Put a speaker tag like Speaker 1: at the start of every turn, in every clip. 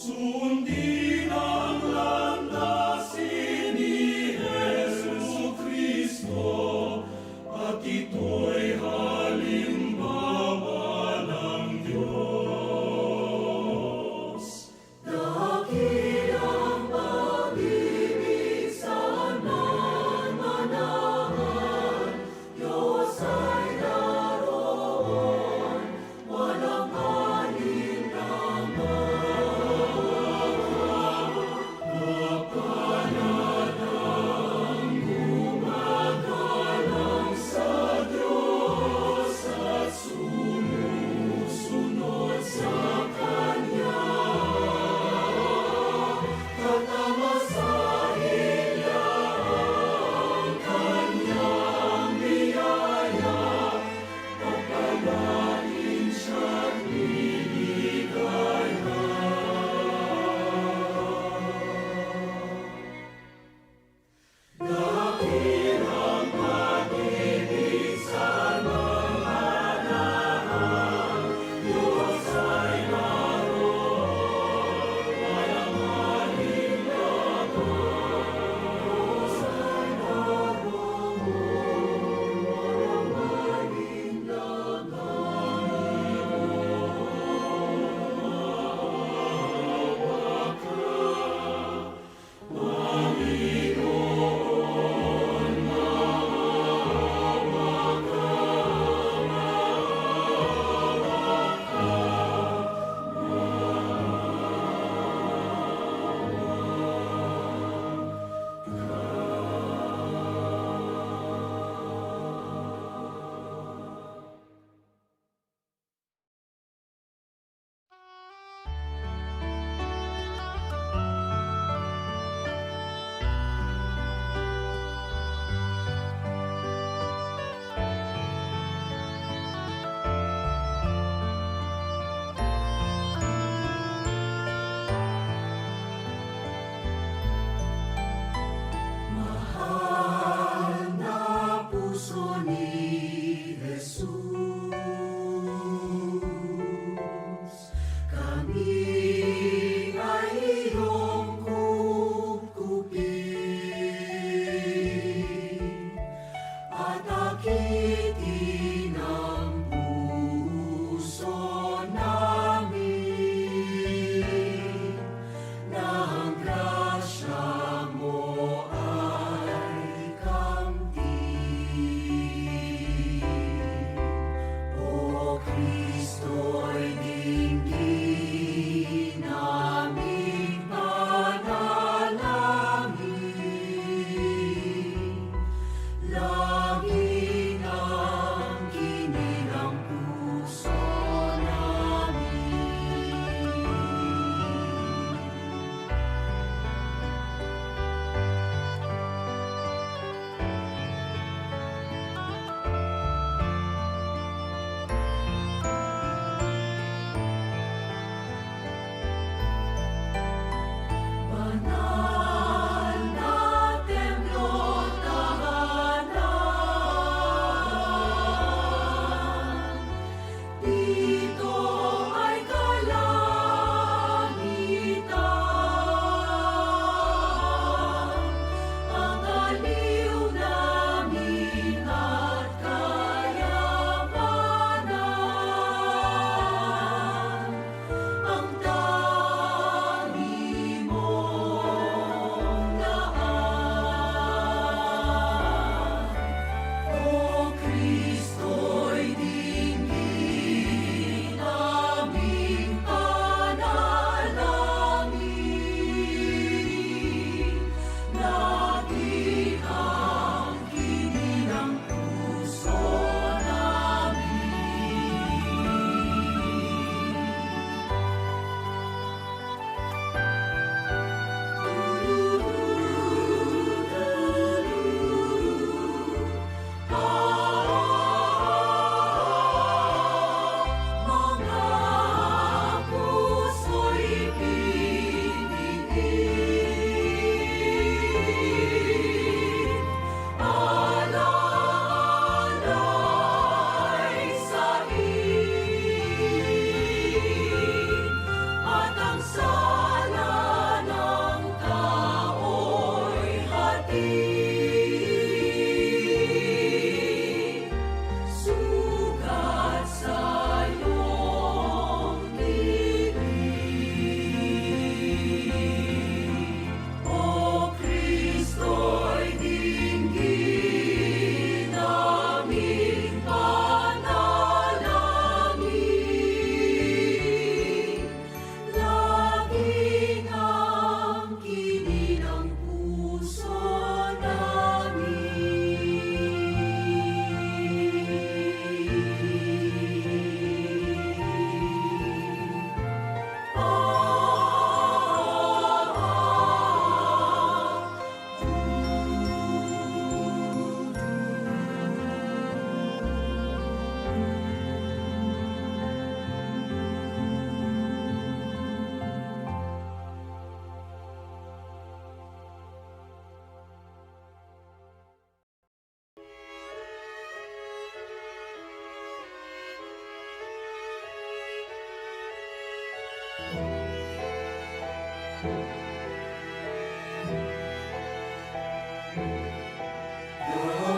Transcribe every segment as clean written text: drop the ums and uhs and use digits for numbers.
Speaker 1: Sundin ang landasin ni Jesucristo, at ito'y halimbawa ng Diyos.
Speaker 2: Dakilang pag-ibig sa manahan, Diyos ay naroon, walang alinlangan.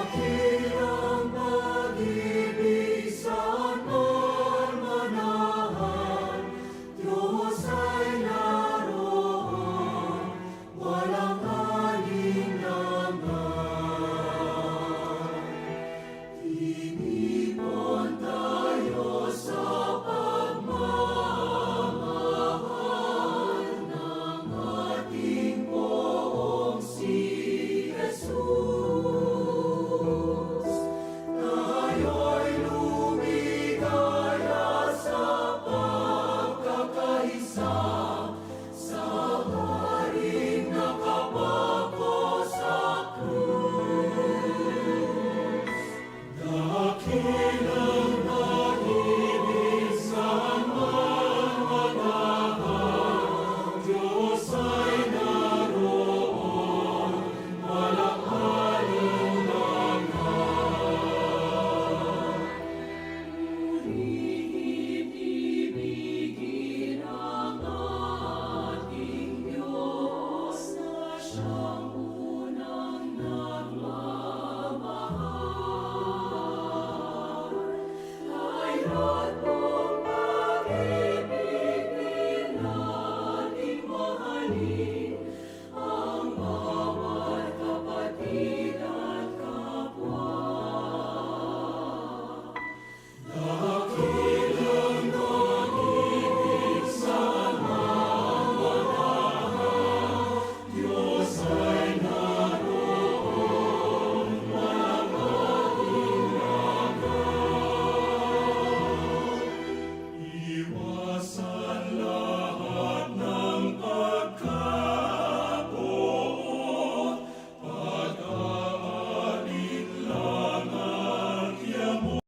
Speaker 2: Dakilang pag-ibig sa manahan, Diyos ay naroon, walang alinlangan. Tinipon tayo sa pagmamahal ng ating Poong si Jesus. Tayo'y lumigaya sa pagkakaisa, sa haring nakapako sa krus.
Speaker 1: Dakilang pag-ibig sa manahan, Diyos ay naroon, walang alinlangan.
Speaker 2: Purihin, ibigin ang ating Diyos na siyang unang nagmamahal. Kaya't mong pag-ibig din nating mahalin ang bawat kapatid at kapwa.
Speaker 1: Dakilang pag-ibig sa manahan, Diyos ay naroon, walang alinlangan. Iwasan lahat ng pagkapoon, pag-aalinlangan, yamo.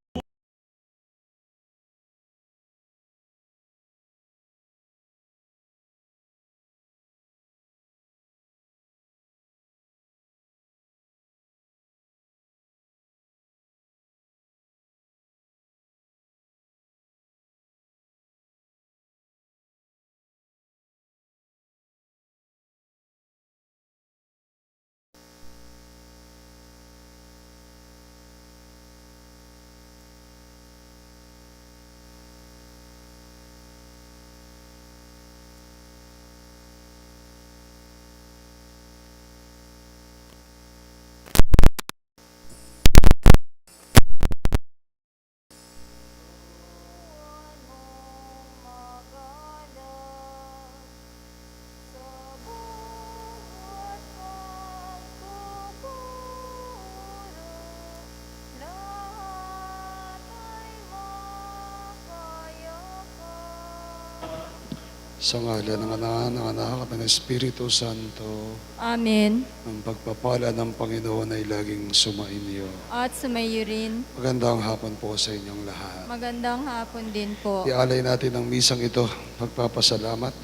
Speaker 3: Sa ngalan ng Anak at ng Espiritu Santo,
Speaker 4: Amen.
Speaker 3: ang pagpapala ng Panginoon ay laging sumainyo.
Speaker 4: At sumayo rin.
Speaker 3: Magandang hapon po sa inyong lahat.
Speaker 4: Magandang hapon din po.
Speaker 3: Ialay natin ang misang ito, magpapasalamat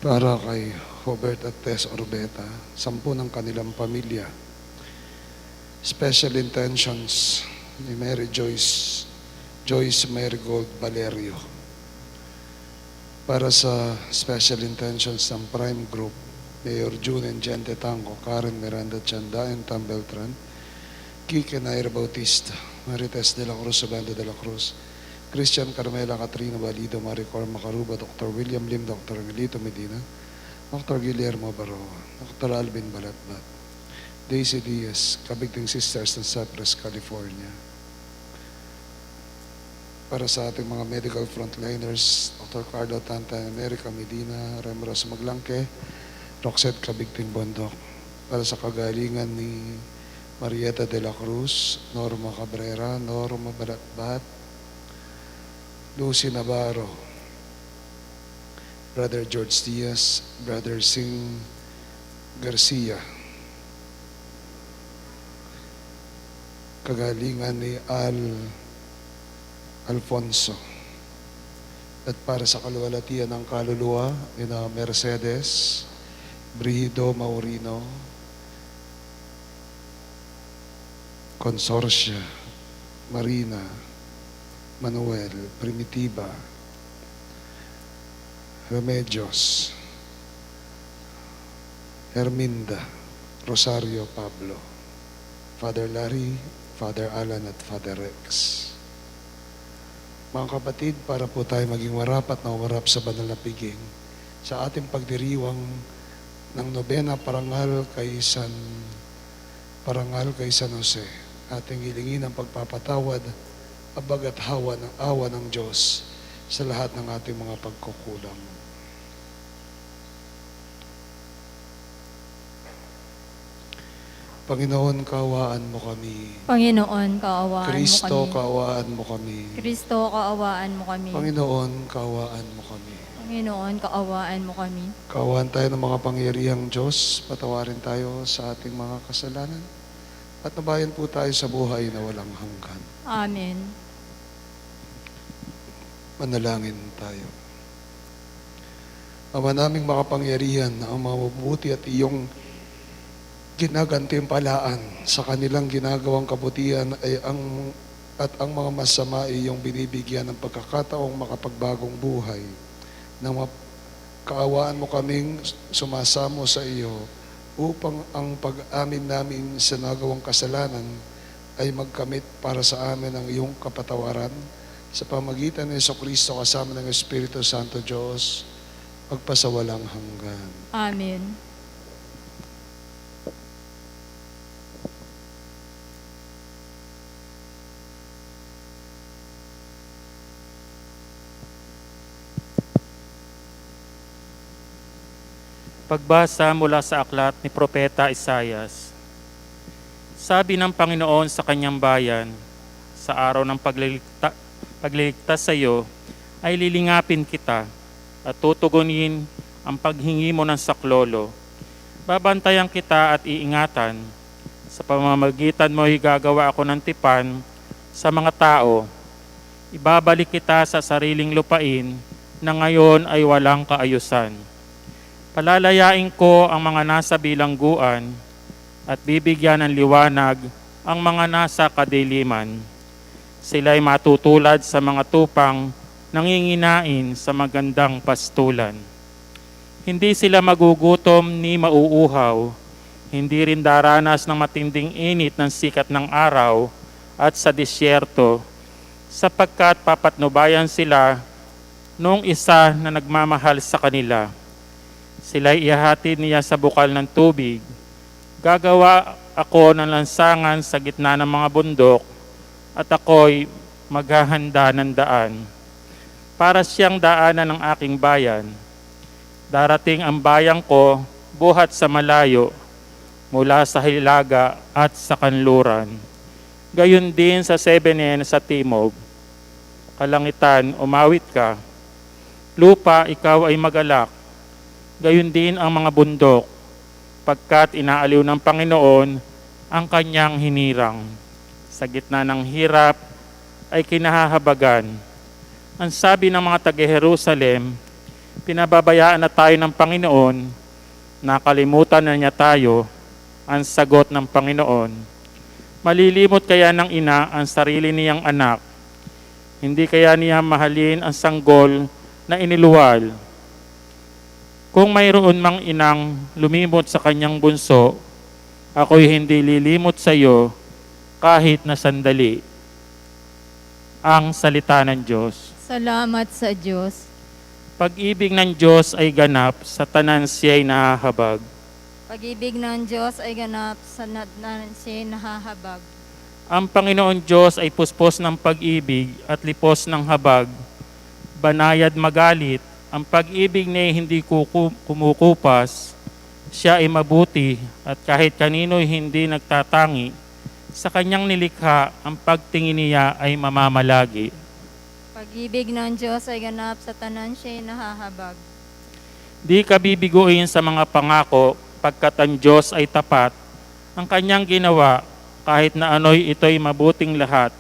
Speaker 3: para kay Robert at Tess Orbeta, 10 ng kanilang pamilya. Special intentions ni Mary Joyce Marigold Valerio. Para sa special intentions ng Prime Group, Mayor June and Gente Tango, Karen Miranda Chanda and Tam Beltran, Kike Nair Bautista, Marites de la Cruz, Obando de la Cruz, Christian Carmela Catrina Valido, Maricor Macaruba, Dr. William Lim, Dr. Milito Medina, Dr. Guillermo Baroa, Dr. Alvin Balatbat, Daisy Diaz, Kabigting Sisters ng Cypress, California. Para sa ating mga medical frontliners, Dr. Carlo Tanta, America Medina, Remros Maglangke, Roxette Kabigting Bondok. Para sa kagalingan ni Marieta de la Cruz, Norma Cabrera, Norma Balatbat, Lucy Navarro, Brother George Diaz, Brother Singh Garcia. Kagalingan ni Alfonso. At para sa kaluwalhatian ng kaluluwa ni Mercedes, Brido Maurino, Consorcia, Marina, Manuel, Primitiva, Remedios, Herminda, Rosario Pablo, Father Larry, Father Alan at Father Rex. Mga kapatid, para po tayo maging marapat na umarap sa banal na piging sa ating pagdiriwang ng nobena parangal kay San Jose, ating hilingin ang pagpapatawad, abag at awa ng Diyos sa lahat ng ating mga pagkukulang. Panginoon, kaawaan mo kami.
Speaker 4: Panginoon, kaawaan
Speaker 3: Kristo,
Speaker 4: mo kami.
Speaker 3: kaawaan mo kami.
Speaker 4: Kristo, kaawaan mo kami.
Speaker 3: Panginoon, kaawaan mo kami.
Speaker 4: Panginoon, kaawaan mo kami.
Speaker 3: Kaawaan tayo ng mga pangyarihang Diyos, patawarin tayo sa ating mga kasalanan, at nabayan po tayo sa buhay na walang hanggan.
Speaker 4: Amen.
Speaker 3: Manalangin tayo. Ama naming makapangyarihan, ang mabubuti at iyong ginagantimpalaan sa kanilang ginagawang kabutihan ay ang mga masama ay iyong binibigyan ng pagkakataong makapagbagong buhay, na kaawaan mo kaming sumasamo sa iyo upang ang pag-amin namin sa nagawang kasalanan ay magkamit para sa amin ang iyong kapatawaran sa pamagitan ng Jesucristo kasama ng Espiritu Santo Diyos, magpasawalang hanggan.
Speaker 4: Amen.
Speaker 5: Pagbasa mula sa aklat ni Propeta Isaias. Sabi ng Panginoon sa kanyang bayan, sa araw ng pagliligtas sa iyo, ay lilingapin kita at tutugunin ang paghingi mo ng saklolo. Babantayan kita at iingatan. Sa pamamagitan mo gagawa ako ng tipan sa mga tao. Ibabalik kita sa sariling lupain na ngayon ay walang kaayusan. Palalayain ko ang mga nasa bilangguan at bibigyan ng liwanag ang mga nasa kadiliman. Sila'y matutulad sa mga tupang nanginginain sa magandang pastulan. Hindi sila magugutom ni mauuhaw, hindi rin daranas ng matinding init ng sikat ng araw at sa disyerto, sapagkat papatnubayan sila noong isa na nagmamahal sa kanila. Sila'y ihahatid niya sa bukal ng tubig. Gagawa ako ng lansangan sa gitna ng mga bundok at ako'y maghahanda ng daan. Para siyang daanan ng aking bayan. Darating ang bayang ko buhat sa malayo mula sa hilaga at sa kanluran. Gayon din sa Sebenen sa timog. Kalangitan, umawit ka. Lupa, ikaw ay magalak. Gayon din ang mga bundok, pagkat inaaliw ng Panginoon ang kanyang hinirang. Sa gitna ng hirap ay kinahahabagan. Ang sabi ng mga taga-Jerusalem, pinababayaan na tayo ng Panginoon, nakalimutan na niya tayo, ang sagot ng Panginoon. Malilimot kaya ng ina ang sarili niyang anak? Hindi kaya niya mahalin ang sanggol na iniluwal? Kung mayroon mang inang lumimot sa kanyang bunso, ako'y hindi lilimot sa iyo kahit na sandali. Ang salita ng Diyos.
Speaker 4: Salamat sa Diyos.
Speaker 5: Pag-ibig ng Diyos ay ganap, sa tanan siya'y nahahabag.
Speaker 4: Pag-ibig ng Diyos ay ganap sa siya nahahabag.
Speaker 5: Ang Panginoon Diyos ay puspos ng pag-ibig at lipos ng habag. Banayad magalit, ang pag-ibig niya hindi kumukupas. Siya ay mabuti at kahit kanino'y hindi nagtatangi. Sa kanyang nilikha, ang pagtingin niya ay mamamalagi.
Speaker 4: Pag-ibig ng Diyos ay ganap sa tanan siya nahahabag.
Speaker 5: Di ka bibiguin sa mga pangako, pagkat ang Diyos ay tapat. Ang kanyang ginawa, kahit na ano'y ito'y mabuting lahat.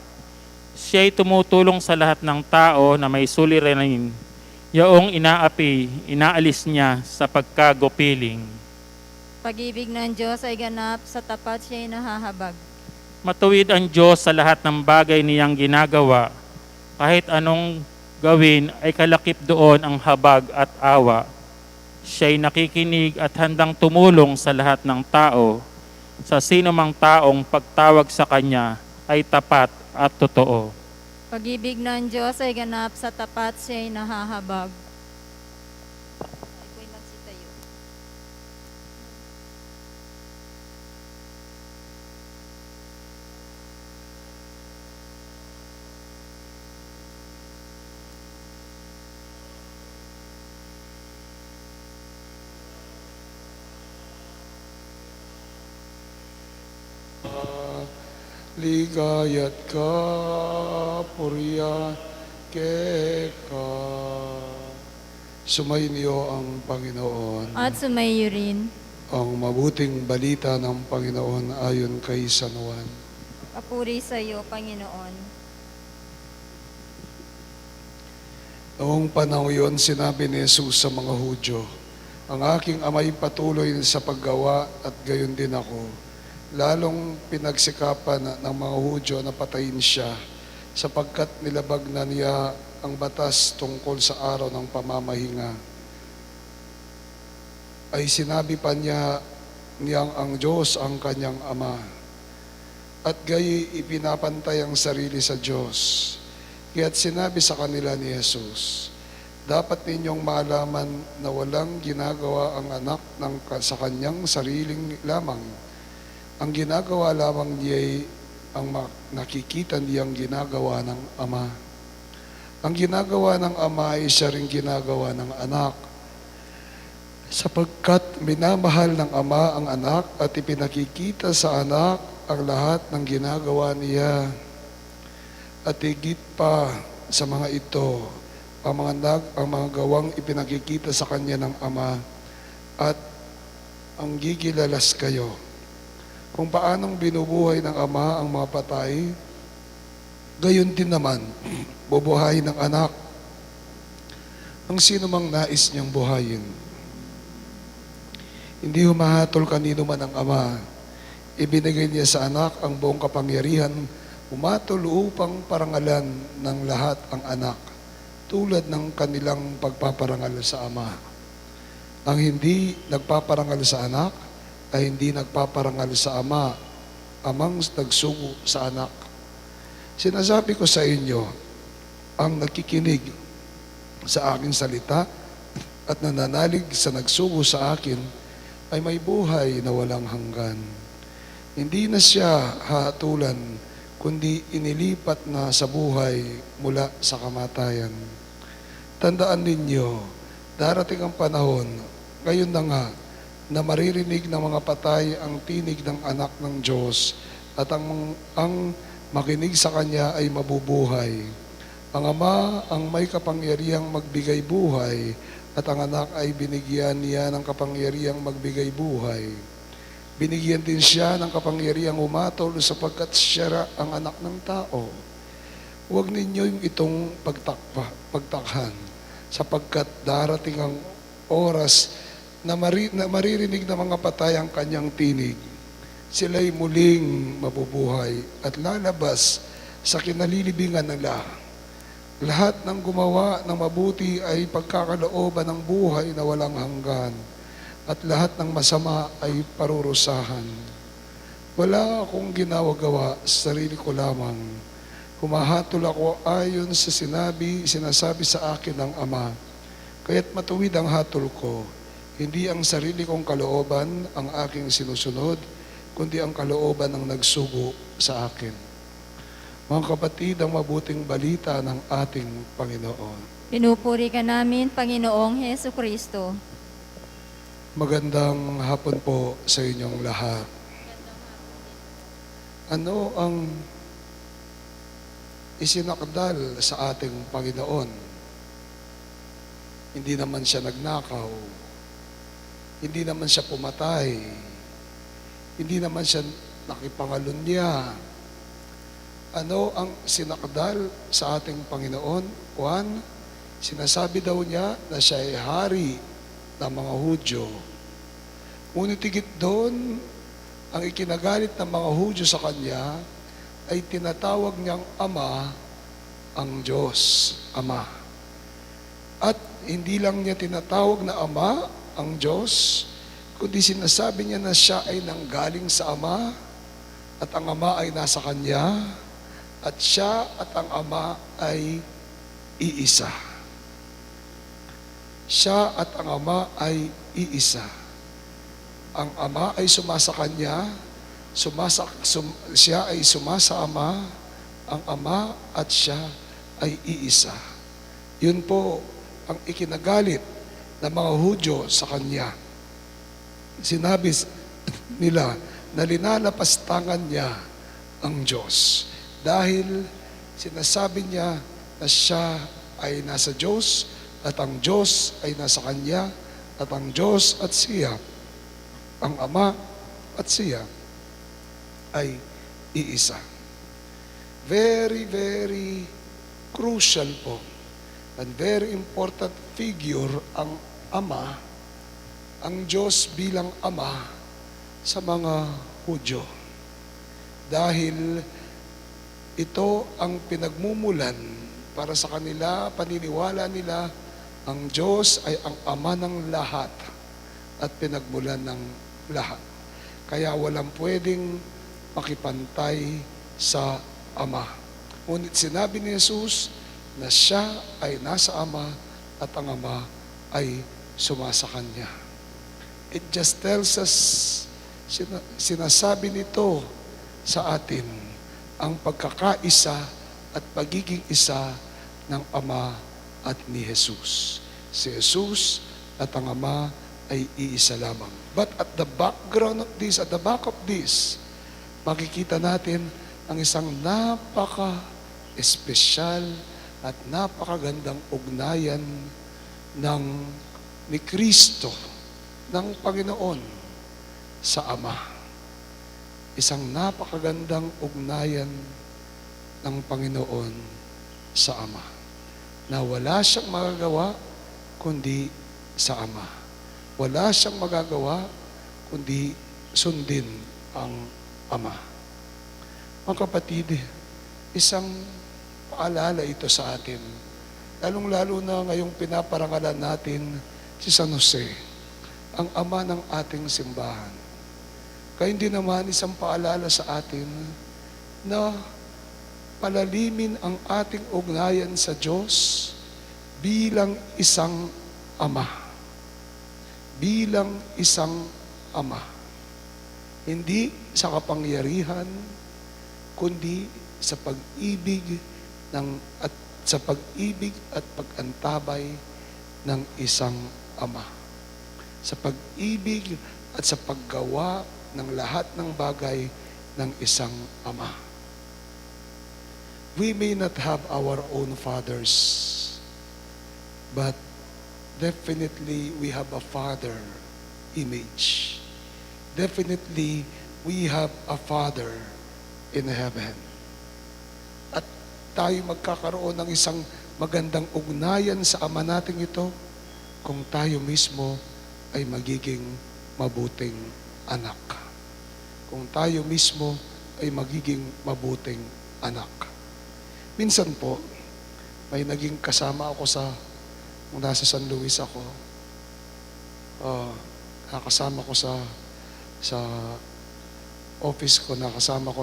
Speaker 5: Siya'y tumutulong sa lahat ng tao na may suliranin. Yaong inaapi, inaalis niya sa pagkagupiling.
Speaker 4: Pag-ibig ng Diyos ay ganap sa tapat siya nahahabag.
Speaker 5: Matuwid ang Diyos sa lahat ng bagay niyang ginagawa. Kahit anong gawin ay kalakip doon ang habag at awa. Siya'y nakikinig at handang tumulong sa lahat ng tao. Sa sino mang taong pagtawag sa Kanya ay tapat at totoo.
Speaker 4: Pag-ibig ng Diyos ay ganap sa tapat, siya'y nahahabag. Ay, magsitayo.
Speaker 3: Ligayat ka, puriya, keka. Sumainyo ang Panginoon.
Speaker 4: At sumayo rin.
Speaker 3: Ang mabuting balita ng Panginoon ayon kay San Juan.
Speaker 4: Papuri sa iyo, Panginoon.
Speaker 3: Noong panahon yon, sinabi ni Jesus sa mga Hudyo, ang aking ama'y patuloy sa paggawa at gayon din ako. Lalong pinagsikapan ng mga Hudyo na patayin siya sapagkat nilabag na niya ang batas tungkol sa araw ng pamamahinga. Ay sinabi pa niya niyang ang Diyos ang kanyang Ama at gayi ipinapantay ang sarili sa Diyos. Kaya't sinabi sa kanila ni Jesus, dapat ninyong malaman na walang ginagawa ang anak sa kanyang sariling lamang. Ang ginagawa lamang niya ang nakikita niyang ginagawa ng Ama. Ang ginagawa ng Ama ay siya rin ginagawa ng anak. Sapagkat minamahal ng Ama ang anak at ipinakikita sa anak ang lahat ng ginagawa niya. At higit pa sa mga ito, ang mga gawang ipinakikita sa kanya ng Ama at ang gigilalas kayo. Kung paanong binubuhay ng Ama ang mga patay, gayon din naman, bubuhayin ng anak ang sino mang nais niyang buhayin. Hindi humahatol kanino man ang Ama. Ibinigay niya sa anak ang buong kapangyarihan, humatol upang parangalan ng lahat ang anak, tulad ng kanilang pagpaparangal sa Ama. Ang hindi nagpaparangal sa anak, ay hindi nagpaparangal sa Ama, Amang nagsugo sa anak. Sinasabi ko sa inyo, ang nakikinig sa aking salita at nananalig sa nagsugo sa akin ay may buhay na walang hanggan. Hindi na siya hatulan, kundi inilipat na sa buhay mula sa kamatayan. Tandaan ninyo, darating ang panahon, ngayon na nga, na maririnig ng mga patay ang tinig ng anak ng Diyos at ang makinig sa Kanya ay mabubuhay. Ang Ama ang may kapangyarihang magbigay buhay at ang anak ay binigyan niya ng kapangyarihang magbigay buhay. Binigyan din siya ng kapangyarihang umatol sapagkat siya ang anak ng tao. Huwag ninyo yung itong pagtakhan sapagkat darating ang oras na maririnig ng mga patay ang kanyang tinig. Sila'y muling mabubuhay at lalabas sa kinalilibingan nila. Lahat ng gumawa ng mabuti ay pagkakalooban ng buhay na walang hanggan at lahat ng masama ay parurusahan. Wala akong ginagawa sa sarili ko lamang. Humahatol ako ayon sa sinasabi sa akin ng Ama. Kaya't matuwid ang hatol ko. Hindi ang sarili kong kalooban ang aking sinusunod, kundi ang kalooban ng nagsugo sa akin. Mga kapatid, ang mabuting balita ng ating Panginoon.
Speaker 4: Pinupuri ka namin, Panginoong Hesu Kristo.
Speaker 3: Magandang hapon po sa inyong lahat. Ano ang isinakdal sa ating Panginoon? Hindi naman siya nagnakaw. Hindi naman siya pumatay. Hindi naman siya nakipangalunya. Ano ang sinakdal sa ating Panginoon? One, sinasabi daw niya na siya ay hari ng mga Hudyo. Ngunit higit doon, ang ikinagalit ng mga Hudyo sa kanya ay tinatawag niyang Ama ang Diyos, Ama. At hindi lang niya tinatawag na Ama ang Diyos, kundi sinasabi niya na siya ay nanggaling sa Ama at ang Ama ay nasa Kanya at siya at ang Ama ay iisa. Siya at ang Ama ay iisa. Ang Ama ay sumasa Kanya, siya ay sumasa Ama, ang Ama at siya ay iisa. Yun po ang ikinagalit ng mga Hudyo sa Kanya. Sinabi nila na linalapastangan niya ang Diyos dahil sinasabi niya na siya ay nasa Diyos at ang Diyos ay nasa Kanya at ang Diyos at siya, ang Ama at siya ay iisa. Very, very crucial po and very important figure ang Ama, ang Diyos bilang Ama sa mga Hudyo. Dahil ito ang pinagmumulan para sa kanila, paniniwala nila, ang Diyos ay ang Ama ng lahat at pinagmulan ng lahat. Kaya walang pwedeng makipantay sa Ama. Ngunit sinabi ni Jesus na siya ay nasa Ama at ang Ama ay sumasa Kanya. It just tells us, sinasabi nito sa atin ang pagkakaisa at pagiging isa ng Ama at ni Jesus. Si Jesus at ang Ama ay iisa lamang. But at the background of this, at the back of this, makikita natin ang isang napaka-espesyal at napakagandang ugnayan ni Kristo, ng Panginoon sa Ama. Isang napakagandang ugnayan ng Panginoon sa Ama na wala siyang magagawa kundi sa Ama. Wala siyang magagawa kundi sundin ang Ama. Mga kapatid, isang paalala ito sa atin. Lalong-lalo na ngayong pinaparangalan natin si San Jose, ang Ama ng ating simbahan. Kaya hindi naman isang paalala sa atin na palalimin ang ating ugnayan sa Diyos bilang isang Ama. Bilang isang Ama. Hindi sa kapangyarihan, kundi sa pag-ibig sa pag-ibig at pag-antabay ng isang Ama. Sa pag-ibig at sa paggawa ng lahat ng bagay ng isang Ama. We may not have our own fathers, but definitely we have a Father image. Definitely we have a Father in heaven. At tayo magkakaroon ng isang magandang ugnayan sa Ama nating ito kung tayo mismo ay magiging mabuting anak. Kung tayo mismo ay magiging mabuting anak. Minsan po, may naging kasama ako nung nasa San Luis ako. Nakasama ko sa office ko, nakasama ko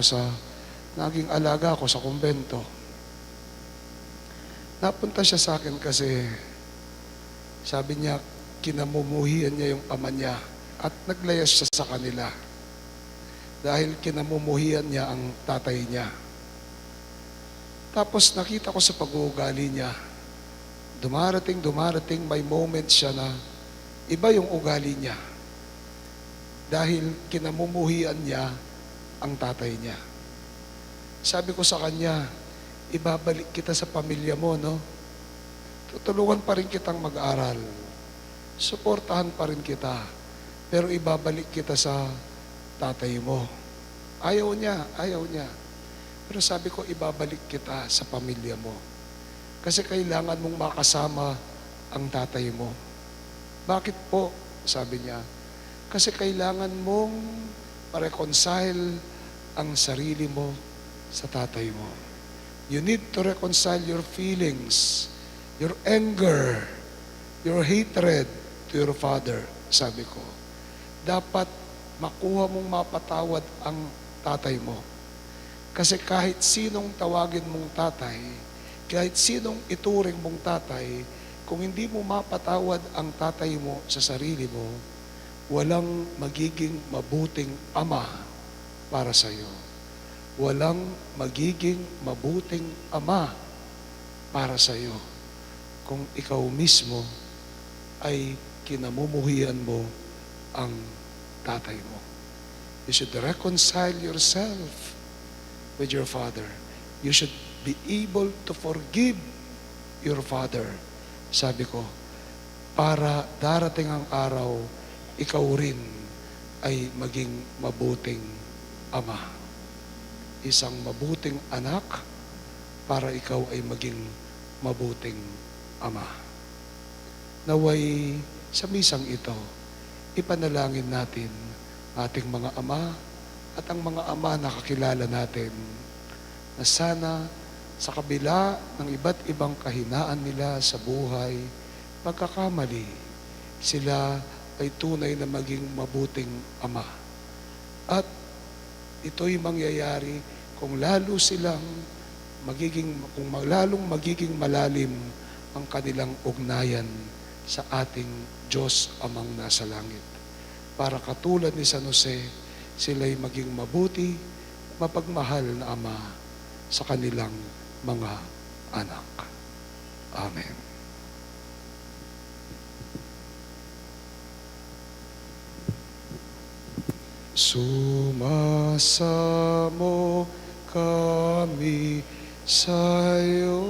Speaker 3: naging alaga ko sa kumbento. Napunta siya sa akin kasi sabi niya, kinamumuhian niya yung ama niya at naglayas siya sa kanila dahil kinamumuhian niya ang tatay niya. Tapos nakita ko sa pag-uugali niya, dumarating, may moment siya na iba yung ugali niya dahil kinamumuhian niya ang tatay niya. Sabi ko sa kanya, ibabalik kita sa pamilya mo, no? Tutulungan pa rin kitang mag-aral. Suportahan pa rin kita. Pero ibabalik kita sa tatay mo. Ayaw niya. Pero sabi ko, ibabalik kita sa pamilya mo. Kasi kailangan mong makasama ang tatay mo. Bakit po? Sabi niya. Kasi kailangan mong ma-reconcile ang sarili mo sa tatay mo. You need to reconcile your feelings, your anger, your hatred to your father. sabi ko, dapat makuha mong mapatawad ang tatay mo. Kasi kahit sinong tawagin mong tatay, kahit sinong ituring mong tatay, kung hindi mo mapatawad ang tatay mo sa sarili mo, walang magiging mabuting ama para sa iyo. Walang magiging mabuting ama para sa iyo kung ikaw mismo ay kinamumuhian mo ang tatay mo. You should reconcile yourself with your father. You should be able to forgive your father. Sabi ko, para darating ang araw, ikaw rin ay maging mabuting ama. Isang mabuting anak para ikaw ay maging mabuting ama. Naway sa misang ito, ipanalangin natin ating mga ama at ang mga ama na kakilala natin na sana sa kabila ng iba't ibang kahinaan nila sa buhay, pagkakamali, sila ay tunay na maging mabuting ama. At ito'y mangyayari kung lalong magiging malalim ang kanilang ugnayan sa ating Diyos Amang nasa langit. Para katulad ni San Jose, sila'y maging mabuti, mapagmahal na ama sa kanilang mga anak. Amen. Sumasamo kami sa iyo.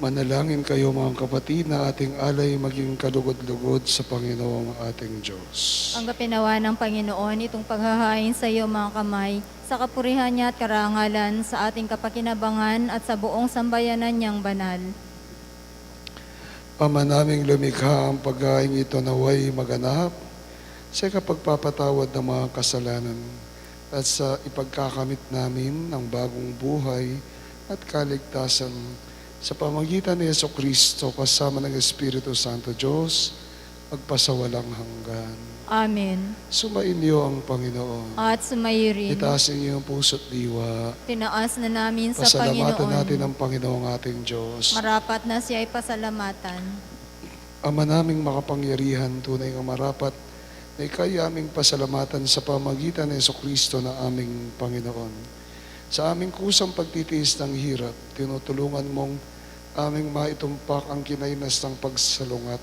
Speaker 3: Manalangin kayo mga kapatid na ating alay maging kalugod-lugod sa Panginoong ating Diyos.
Speaker 4: Ang kapinawa ng Panginoon itong paghahain sa iyo mga kamay, sa kapurihan niya at karangalan, sa ating kapakinabangan at sa buong sambayanan niyang banal.
Speaker 3: Ama naming lumikha, ang paghahain ito naway maganap sa kapagpapatawad ng mga kasalanan at sa ipagkakamit namin ng bagong buhay at kaligtasan sa pamagitan ni Jesucristo kasama ng Espiritu Santo Diyos, magpasawalang hanggan.
Speaker 4: Amen.
Speaker 3: Sumainyo ang Panginoon.
Speaker 4: At sumayo rin.
Speaker 3: Itaasin niyo ang puso't diwa.
Speaker 4: Tinaas na namin sa
Speaker 3: Pasalamatan
Speaker 4: Panginoon.
Speaker 3: natin ang Panginoong ating Diyos.
Speaker 4: Marapat na siya ay pasalamatan.
Speaker 3: Ama naming makapangyarihan, tunay nga marapat na ikay aming pasalamatan sa pamagitan ni Jesucristo na aming Panginoon. Sa aming kusang pagtitiis ng hirap, tinutulungan mong aming maitumpak ang kinainas ng pagsalungat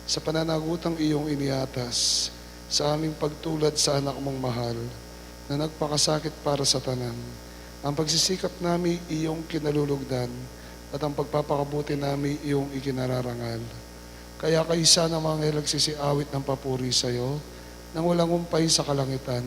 Speaker 3: sa pananagutang iyong iniatas, sa aming pagtulad sa anak mong mahal na nagpakasakit para sa tanan. Ang pagsisikap namin iyong kinalulugdan at ang pagpapakabuti namin iyong ikinararangal. Kaya kaisa ng mga nagsisiawit ng papuri sa iyo, nang walang umpay sa kalangitan,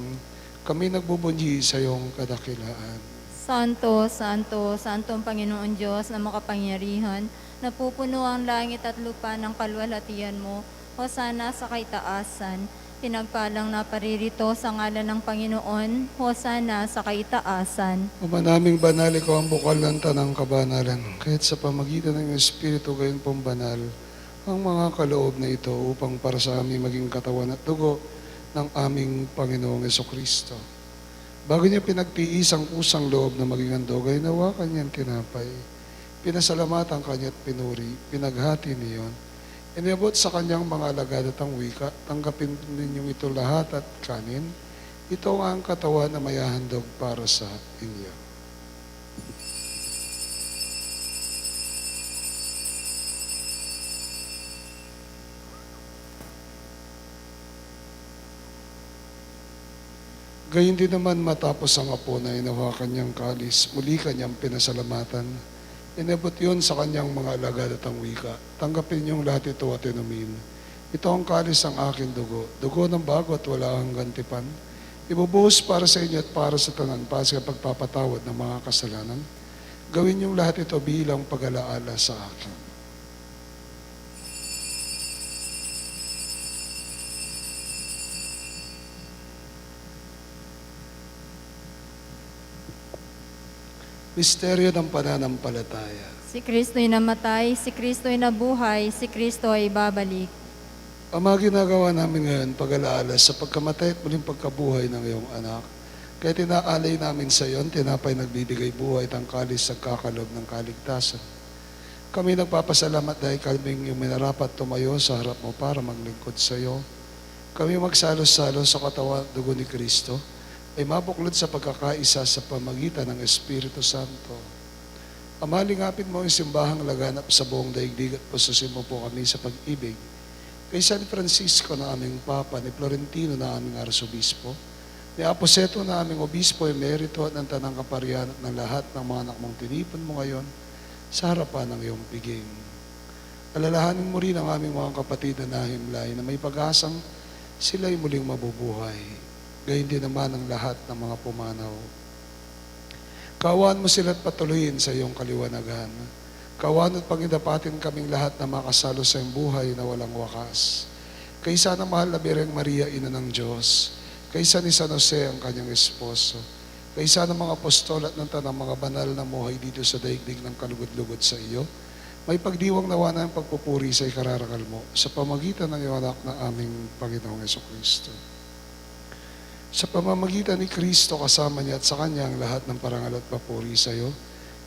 Speaker 3: kami nagbubunyi sa iyong kadakilaan.
Speaker 4: Santo, Santo, Santo ang Panginoon Diyos na makapangyarihan, Napupuno ang langit at lupa ng kaluwalhatian mo. Hosana sa kaitaasan. Pinagpalang na paririto sa ngalan ng Panginoon. Hosana sa kaitaasan.
Speaker 3: Ama naming banal, ikaw ang bukal ng tanang kabanalan. Kahit sa pamagitan ng Espiritu gayon pong banal, ang mga kaloob na ito upang para sa aming maging katawan at dugo ng aming Panginoong Jesucristo. Bago niya pinagtiis ang kusang loob na maging handog, ay nawa kanyang tinapay. Pinasalamatan kanya at pinuri, pinaghati niyon. Iniabot sa kanyang mga alagad at ang wika, tanggapin ninyong ito lahat at kanin. Ito ang katawan na mayahandog para sa inyo. Gayun din naman matapos ang apo na inawa kanyang kalis, muli kanyang pinasalamatan. Inabot yun sa kanyang mga alagad at ang wika. Tanggapin niyong lahat ito at inumin. Ito ang kalis ng aking dugo, dugo ng bago at wala hanggang tipan. Ibubuhos para sa inyo at para sa tanan, para sa pagpapatawad ng mga kasalanan. Gawin niyong lahat ito bilang pag-alaala sa akin. Misteryo ng pananampalataya.
Speaker 4: Si Kristo'y namatay, si Kristo'y nabuhay, si Kristo ay babalik.
Speaker 3: Ama, ginagawa namin ngayon pag-alaala sa pagkamatay at muling pagkabuhay ng iyong anak. Kaya tinaalay namin sa iyo, tinapay nagbibigay buhay at ang kalis nagkakalob ng kaligtasan. Kami nagpapasalamat dahil kaming yung minarapat tumayo sa harap mo para maglingkod sa iyo. Kami magsalo-salo sa katawan at dugo ni Kristo ay mabuklod sa pagkakaisa sa pamagitan ng Espiritu Santo. Ama, lingapin mo ang simbahang laganap sa buong daigdig at pususin mo po kami sa pag-ibig. Kay San Francisco na aming Papa, ni Florentino na aming Arsobispo, ni Aposeto na aming Obispo, emerito at ng Tanang Kaparian at ng lahat ng mga anak mong tinipon mo ngayon sa harapan ng iyong piging. Alalahanin mo rin ang aming mga kapatid na nahimlay na may pag-asang sila'y muling mabubuhay. Gayun din naman ang lahat ng mga pumanaw. Kaawaan mo sila at patuloyin sa iyong kaliwanagan. Kaawaan at pangindapatin kaming lahat na makasalo sa iyong buhay na walang wakas. Kaysa ng mahal na Birheng Maria, Ina ng Diyos. Kaysa ni San Jose, ang kanyang esposo. Kaysa ng mga apostol at ng tanang mga banal na muhay dito sa daigdig ng kalugod-lugod sa iyo, may pagdiwang nawa na ang pagpupuri sa ikararangal mo sa pamagitan ng iyong anak na aming Panginoong Jesucristo. Sa pamamagitan ni Kristo kasama niya at sa Kanya ang lahat ng parangal at papuri sa iyo,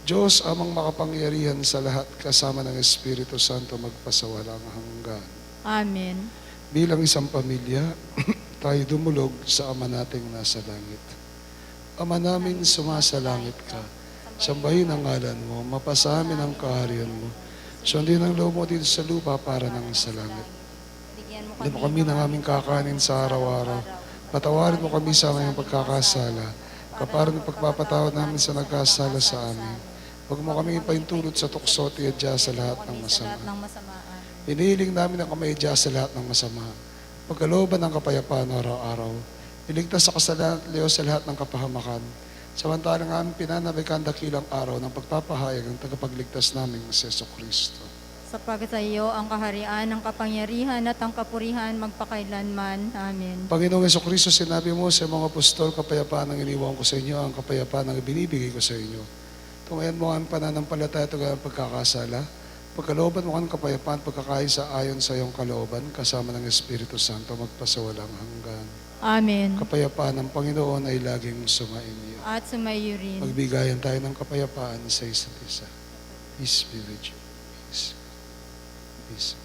Speaker 3: Diyos amang makapangyarihan sa lahat kasama ng Espiritu Santo magpasawalang hanggan.
Speaker 4: Amen.
Speaker 3: Bilang isang pamilya, tayo dumulog sa Ama nating nasa langit. Ama naming sumasalangit ka, sambahin ang ngalan mo, mapasamin ang kaharian mo, sundin ang loob mo dito sa lupa para nang sa langit. Hindi mo kami ng aming kakanin sa araw-araw. Patawarin mo kami sa aming pagkakasala, kaparan ng pagpapatawad namin sa nagkasala sa amin. Huwag mo kami ipaintulot sa tukso at iadya sa lahat ng masama. Hinihiling namin ang kamayadya sa lahat ng masama. Pagkalooban ng kapayapaan araw-araw. Iligtas sa kasalanan at liyo sa lahat ng kapahamakan. Samantalang aming pinanabikan dakilang araw ng pagpapahayag ng tagapagligtas namin sa Jesucristo.
Speaker 4: Sapagkat sa iyo ang kaharian, ang kapangyarihan at ang kapurihan magpakailanman. Amen.
Speaker 3: Panginoong Jesucristo, sinabi mo sa mga apostol, kapayapaan ang iniwan ko sa inyo, ang kapayapaan ang ibinibigay ko sa inyo. Tungayan mo ang pananampalataya at ang pagkakasala. Pagkalooban mo ang kapayapaan, pagkakaisa ayon sa iyong kalooban, kasama ng Espiritu Santo, magpasawalang hanggan.
Speaker 4: Amen.
Speaker 3: Kapayapaan ng Panginoon ay laging sumainyo.
Speaker 4: At sumayo rin.
Speaker 3: Magbigayan tayo ng kapayapaan sa isa't isa. Peace be with you. Peace. Peace.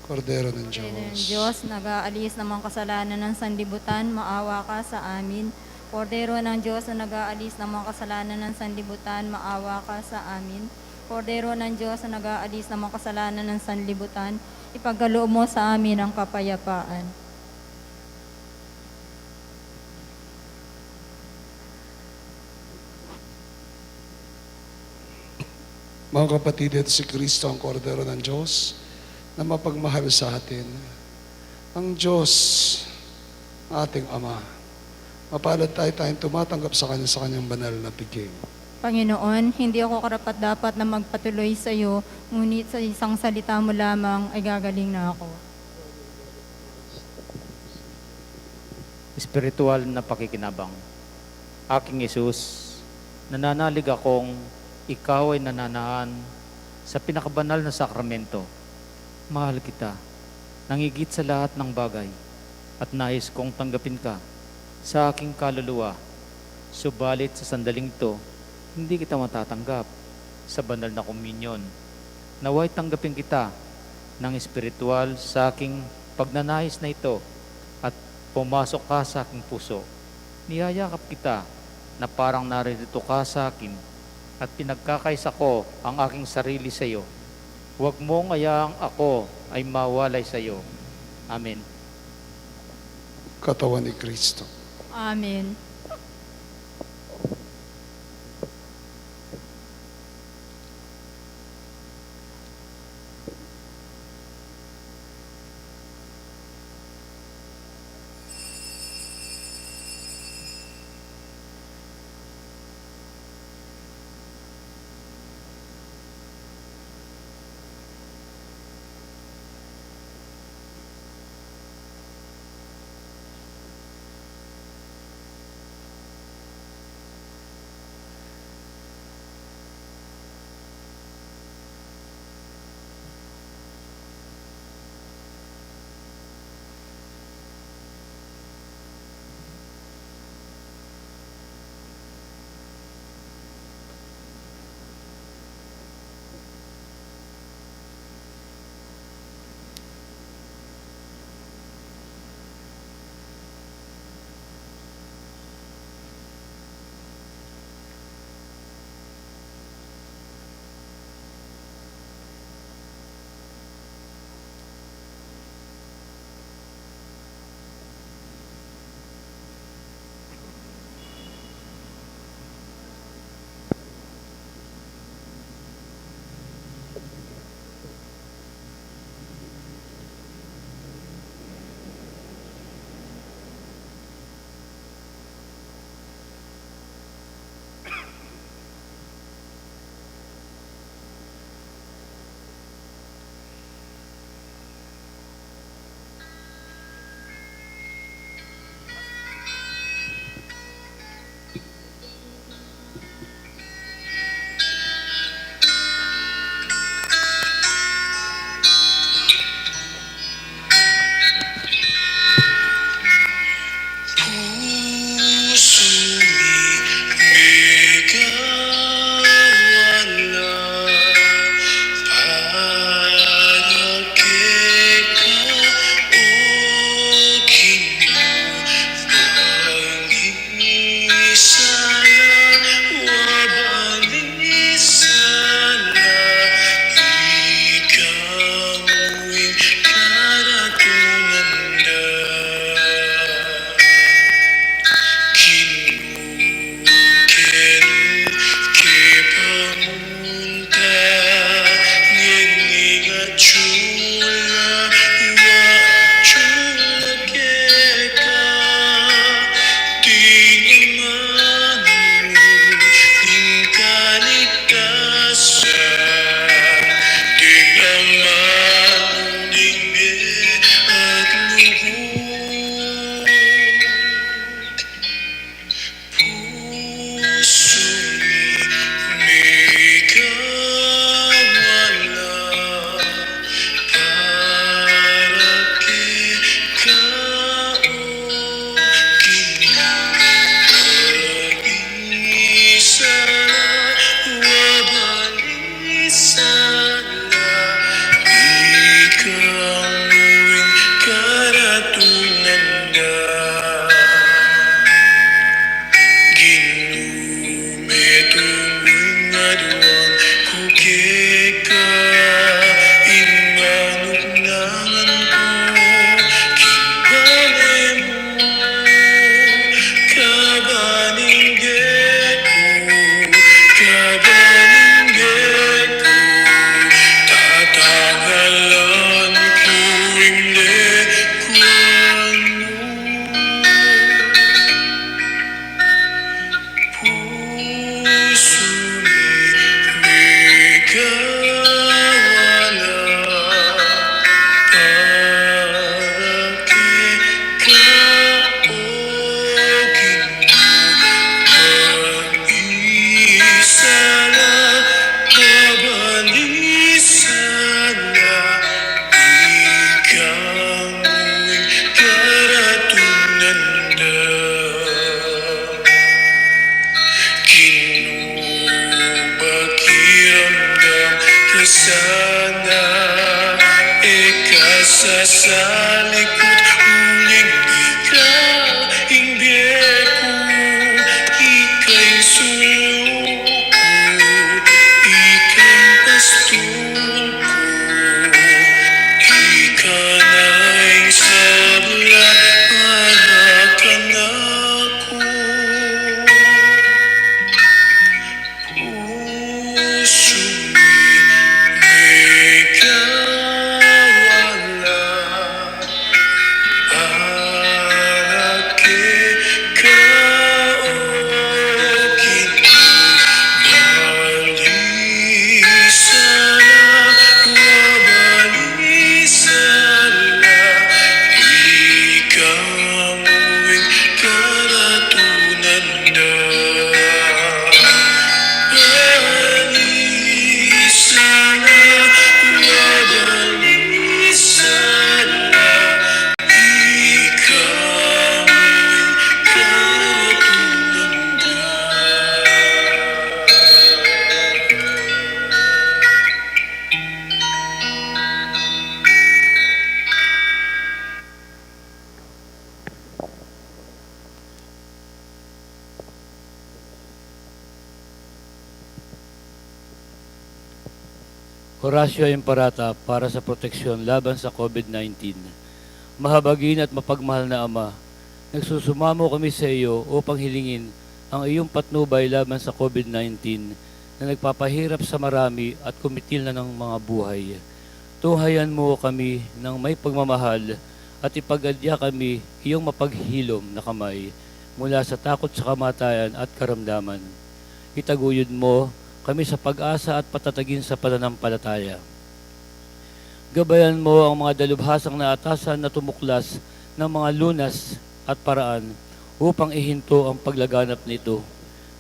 Speaker 3: Kordero ng Diyos.
Speaker 4: Diyos, nag-aalis ng mga kasalanan ng sanlibutan, maawa ka sa amin. Kordero ng Diyos na nag-aalis ng mga kasalanan ng sanlibutan, maawa ka sa amin. Kordero ng Diyos na nag-aalis ng mga kasalanan ng sanlibutan, ipagkaloob mo sa amin ang kapayapaan.
Speaker 3: Mga kapatid, ito si Kristo ang kordero ng Diyos na mapagmahal sa atin. Ang Diyos, ating Ama, mapalad tayong tumatanggap sa Kanya sa Kanyang banal na piging.
Speaker 4: Panginoon, hindi ako karapat-dapat na magpatuloy sa iyo, ngunit sa isang salita mo lamang ay gagaling na ako.
Speaker 6: Espiritual na pakikinabang. Aking Yesus, nananalig akong ikaw ay nananahan sa pinakabanal na sakramento. Mahal kita, nangigit sa lahat ng bagay, at nais kong tanggapin ka sa aking kaluluwa. Subalit sa sandaling ito, hindi kita matatanggap sa banal na komunyon. Naway tanggapin kita ng espiritual sa aking pagnanais na ito at pumasok ka sa aking puso. Niyayakap kita na parang naririto ka sa akin at pinagkakaisa ko ang aking sarili sa iyo. Huwag mong ayaang ako ay mawalay sa iyo. Amen.
Speaker 3: Katawan ni Kristo.
Speaker 4: Amen.
Speaker 7: likod uling ikaw ingbeku, ika'y suluko, ika'y pastor ko, ikana'y sabla harakan ako. Puso'y may kawalan, para kay kaokin balisala, wabalisala, ikaw ay karatunan na. Balisala, wabalisala, ikaw ay karatunan na.
Speaker 6: Horacio Imparata para sa proteksyon laban sa COVID-19. Mahabagin at mapagmahal na Ama, nagsusumamo kami sa iyo upang hilingin ang iyong patnubay laban sa COVID-19 na nagpapahirap sa marami at kumitil na ng mga buhay. Tuhayan mo kami ng may pagmamahal at ipagadya kami iyong mapaghilom na kamay mula sa takot sa kamatayan at karamdaman. Itaguyod mo kami sa pag-asa at patatagin sa pananampalataya. Gabayan mo ang mga dalubhasang naatasan na tumuklas ng mga lunas at paraan upang ihinto ang paglaganap nito.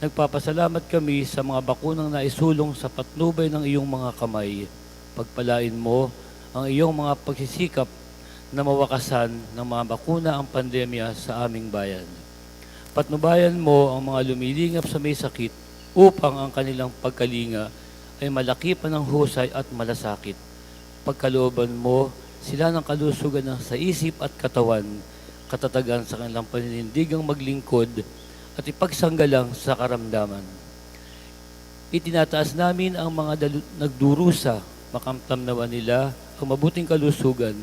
Speaker 6: Nagpapasalamat kami sa mga bakunang naisulong sa patnubay ng iyong mga kamay. Pagpalain mo ang iyong mga pagsisikap na mawakasan ng mga bakuna ang pandemya sa aming bayan. Patnubayan mo ang mga lumilingap sa may sakit upang ang kanilang pagkalinga ay malaki pa ng husay at malasakit. Pagkalooban mo sila ng kalusugan ng sa isip at katawan, katatagan sa kanilang paninindigang maglingkod at ipagsanggalang sa karamdaman. Itinataas namin ang mga nagdurusa, makamtam nawa nila ang mabuting kalusugan.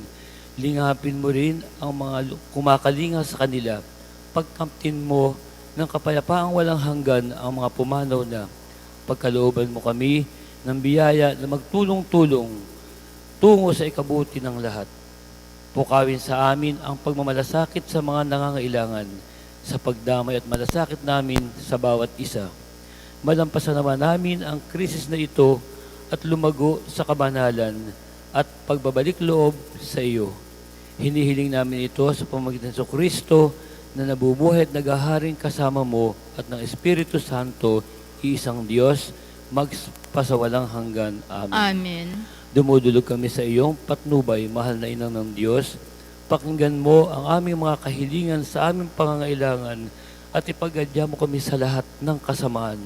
Speaker 6: Lingapin mo rin ang mga kumakalinga sa kanila. Pagkamtin mo ng kapayapaang walang hanggan ang mga pumanaw na. Pagkalooban mo kami ng biyaya na magtulong-tulong tungo sa ikabuti ng lahat. Pukawin sa amin ang pagmamalasakit sa mga nangangailangan sa pagdamay at malasakit namin sa bawat isa. Malampasan naman namin ang krisis na ito at lumago sa kabanalan at pagbabalik loob sa iyo. Hinihiling namin ito sa pamamagitan sa Kristo na nabubuhay at naghaharing kasama mo at ng Espiritu Santo, iisang Diyos, magpasawalang hanggan. Amen.
Speaker 4: Amen.
Speaker 6: Dumudulog kami sa iyong patnubay, mahal na Inang ng Diyos. Pakinggan mo ang aming mga kahilingan sa aming pangangailangan at ipagadya mo kami sa lahat ng kasamaan.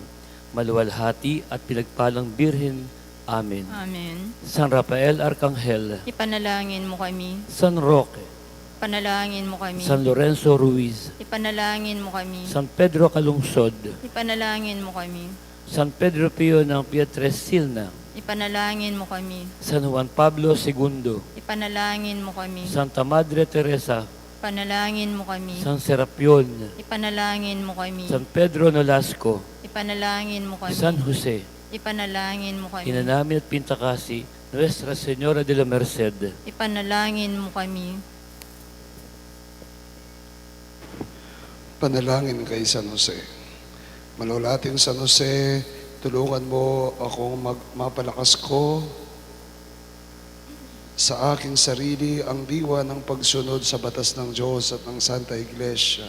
Speaker 6: Maluwalhati at pinagpalang Birhen. Amen.
Speaker 4: Amen.
Speaker 6: San Rafael Arcangel,
Speaker 4: Ipanalangin mo kami.
Speaker 6: San Roque,
Speaker 4: Ipanalangin mo kami.
Speaker 6: San Lorenzo Ruiz,
Speaker 4: Ipanalangin mo kami.
Speaker 6: San Pedro Calungsod,
Speaker 4: Ipanalangin mo kami.
Speaker 6: San Pedro Pio ng Pietrelcina,
Speaker 4: Ipanalangin mo kami.
Speaker 6: San Juan Pablo II,
Speaker 4: Ipanalangin mo kami.
Speaker 6: Santa Madre Teresa,
Speaker 4: Ipanalangin mo kami.
Speaker 6: San Serapion,
Speaker 4: Ipanalangin mo kami.
Speaker 6: San Pedro Nolasco,
Speaker 4: Ipanalangin mo kami.
Speaker 6: San Jose,
Speaker 4: Ipanalangin mo kami.
Speaker 6: Ina namin at Pintakasi, Nuestra Señora de la Merced,
Speaker 4: Ipanalangin mo kami.
Speaker 3: Panalangin kay San Jose. Malulating San Jose, tulungan mo akong mapalakas ko sa aking sarili ang diwa ng pagsunod sa batas ng Diyos at ng Santa Iglesia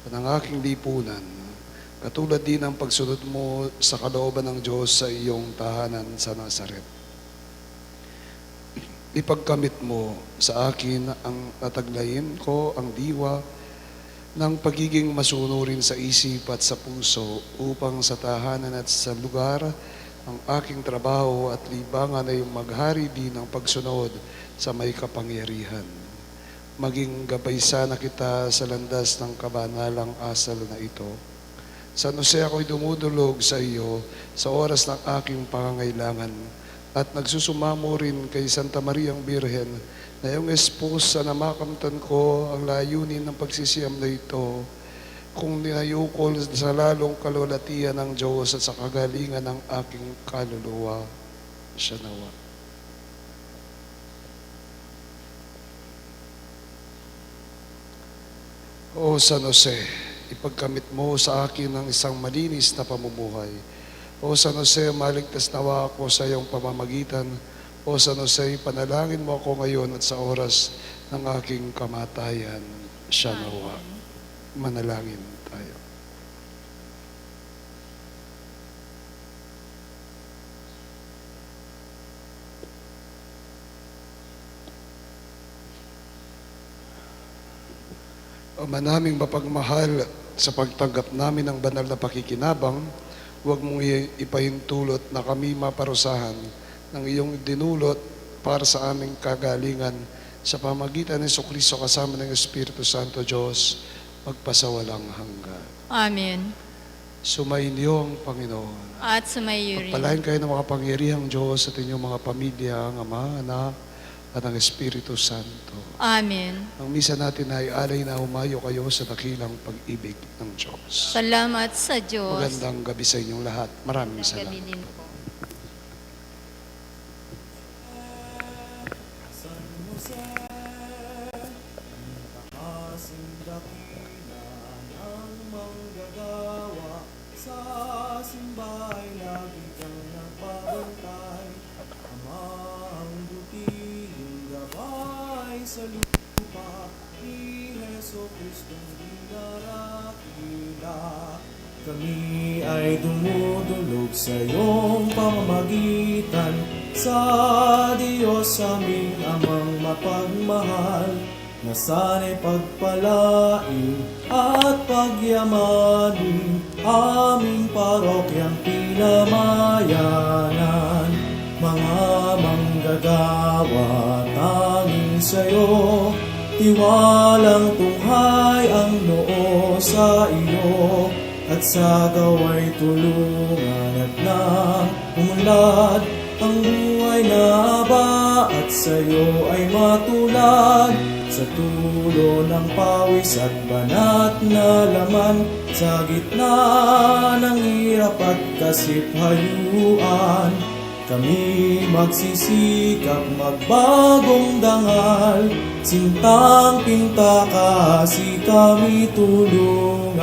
Speaker 3: at ng aking lipunan. Katulad din ang pagsunod mo sa kalooban ng Diyos sa iyong tahanan sa Nazaret. Ipagkamit mo sa akin ang tataglayin ko ang diwa ng pagiging masunurin sa isip at sa puso upang sa tahanan at sa lugar ang aking trabaho at libangan ay maghari din ng pagsunod sa may kapangyarihan. maging gabay sana kita sa landas ng kabanalang asal na ito. San Jose, ako'y dumudulog sa iyo sa oras ng aking pangangailangan at nagsusumamo rin kay Santa Mariang Birhen na iyong esposa na makamtan ko ang layunin ng pagsisiyam na ito kung ninayukol sa lalong kalulatian ng Diyos at sa kagalingan ng aking kaluluwa. Siya nawa. O San Jose, ipagkamit mo sa akin ng isang malinis na pamumuhay. O San Jose, maligtas nawa ako sa iyong pamamagitan. O San Jose, panalangin mo ako ngayon at sa oras ng aking kamatayan. Siya nawa. Manalangin tayo. Ama naming mapagmahal, sa pagtanggap namin ng banal na pakikinabang, huwag mong ipahintulot na kami maparusahan ng iyong dinulot para sa aming kagalingan sa pamagitan ng Jesucristo kasama ng Espiritu Santo Diyos, magpasawalang hanggan.
Speaker 4: Amen.
Speaker 3: Sumainyo ang Panginoon.
Speaker 4: At sumayo rin.
Speaker 3: Pagpalain kayo ng makapangyarihang Diyos at inyong mga pamilya, ang Ama, Anak, at ang Espiritu Santo.
Speaker 4: Amen.
Speaker 3: Ang misa natin ay alay na humayo kayo sa dakilang pag-ibig ng Diyos.
Speaker 4: Salamat sa Diyos.
Speaker 3: Magandang gabi sa inyong lahat. Maraming
Speaker 4: Gabi
Speaker 3: salamat.
Speaker 4: din po.
Speaker 1: San Jose, kasing dakila ng manggagawa, sa simbahay lagi kang nagpabantay. Ama ang butihing gabay sa lupa, ni Heso Kristong dinarakila. Kami ay dumudulog sa iyong pamamagitan, sa Diyos aming amang mapagmahal, na sana'y pagpalain at pagyamanin aming parokyang pinamayanan. Mga manggagawa, tanging sa'yo, tiwalang tunghay ang noo sa iyo, at sa gaway tulungan at nang umunlad ang buhay na aba, at sa'yo ay matulad sa tulo ng pawis at banat na laman, sa gitna ng hirap at kasiphayuan. Kami magsisikap magbagong dangal, sintang pinta kasi kami tulungan.